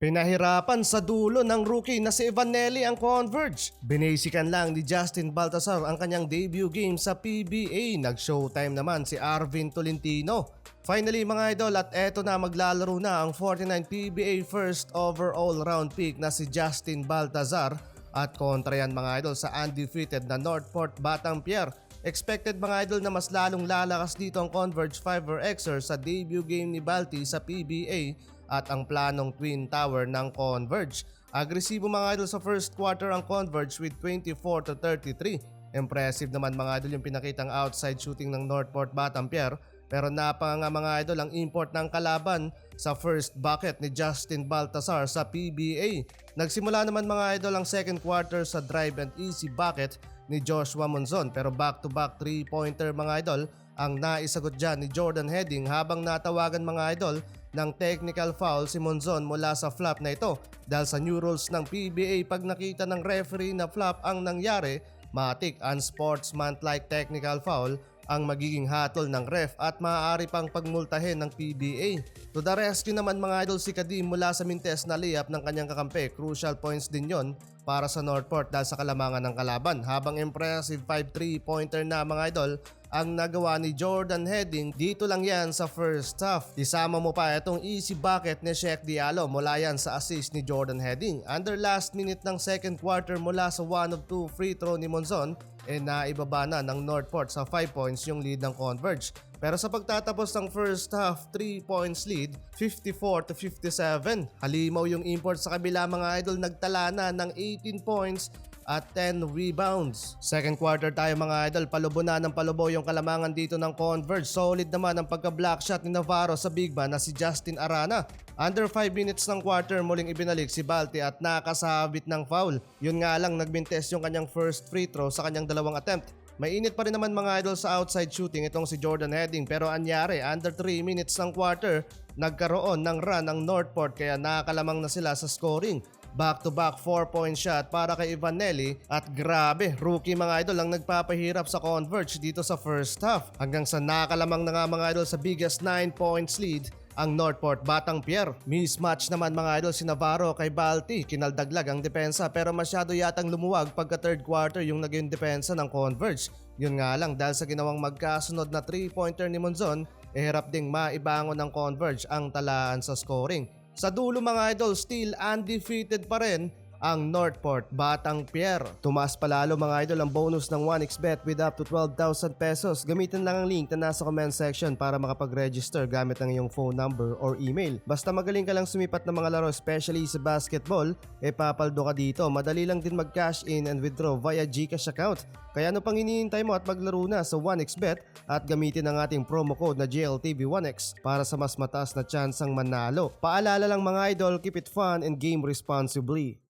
Pinahirapan sa dulo ng rookie na si Ivanelli ang Converge. Binasikan lang ni Justin Baltasar ang kanyang debut game sa PBA. Nag-showtime naman si Arvin Tolentino. Finally mga idol, at eto na, maglalaro na ang 49 PBA first overall round pick na si Justin Baltasar at kontra yan mga idol sa undefeated na Northport Batanguer. Expected mga idol na mas lalong lalakas dito ang Converge 5 or Xer sa debut game ni Balti sa PBA at ang planong Twin Tower ng Converge. Agresibo mga idol sa first quarter ang Converge with 24-33. Impressive naman mga idol yung pinakitang outside shooting ng Northport Batanguer, pero napanga mga idol ang import ng kalaban sa first bucket ni Justin Baltasar sa PBA. Nagsimula naman mga idol ang second quarter sa drive and easy bucket ni Joshua Monzon, pero back-to-back 3-pointer mga idol ang naisagot dyan ni Jordan Heading habang natawagan mga idol ng technical foul si Monzon mula sa flop na ito. Dahil sa new rules ng PBA, pag nakita ng referee na flop ang nangyari, matik unsportsmanlike technical foul ang magiging hatol ng ref at maaari pang pagmultahin ng PBA. To the rescue naman mga idol si Kadim mula sa mintes na layup ng kanyang kakampi. Crucial points din yon para sa Northport dahil sa kalamangan ng kalaban. Habang impressive 5 3-pointer na mga idol ang nagawa ni Jordan Heading dito lang yan sa first half. Isama mo pa itong easy bucket ni Sheikh Diallo mula yan sa assist ni Jordan Heading. Under last minute ng second quarter mula sa 1 of 2 free throw ni Monzon, naibaba na ng Northport sa 5 points yung lead ng Converge. Pero sa pagtatapos ng first half, 3 points lead, 54-57. Halimaw yung import sa kabila mga idol, nagtala na ng 18 points at 10 rebounds. Second quarter tayo mga idol, palubo na ng palubo yung kalamangan dito ng Converge. Solid naman ang pagka-block shot ni Navarro sa big man na si Justin Arana. Under 5 minutes ng quarter, muling ibinalik si Balti at nakasabit ng foul. Yun nga lang, nagbintes yung kanyang first free throw sa kanyang dalawang attempt. Mainit pa rin naman mga idol sa outside shooting itong si Jordan Heading, pero anyari, under 3 minutes ng quarter, nagkaroon ng run ang Northport kaya nakakalamang na sila sa scoring. Back-to-back 4-point shot para kay Ivanelli at grabe, rookie mga idol ang nagpapahirap sa Converge dito sa first half. Hanggang sa nakalamang na nga mga idol sa biggest 9 points lead ang Northport Batanguer. Mismatch naman mga idol si Navarro kay Balti. Kinaldaglag ang depensa pero masyado yatang lumuwag pagka third quarter yung naging depensa ng Converge. Yun nga lang, dahil sa ginawang magkasunod na 3-pointer ni Monzon, hirap ding maibangon ng Converge ang talaan sa scoring. Sa dulo mga idol, still undefeated pa rin ang Northport Batanguer. Tumaas palalo mga idol ang bonus ng 1xBet with up to 12,000 pesos. Gamitin lang ang link na nasa comment section para makapag-register gamit ang iyong phone number or email. Basta magaling ka lang sumipat ng mga laro, especially sa basketball, papaldo ka dito. Madali lang din mag-cash in and withdraw via GCash account. Kaya ano pang hinihintay mo at maglaro na sa 1xBet at gamitin ang ating promo code na GLTV1X para sa mas mataas na tsansang manalo. Paalala lang mga idol, keep it fun and game responsibly.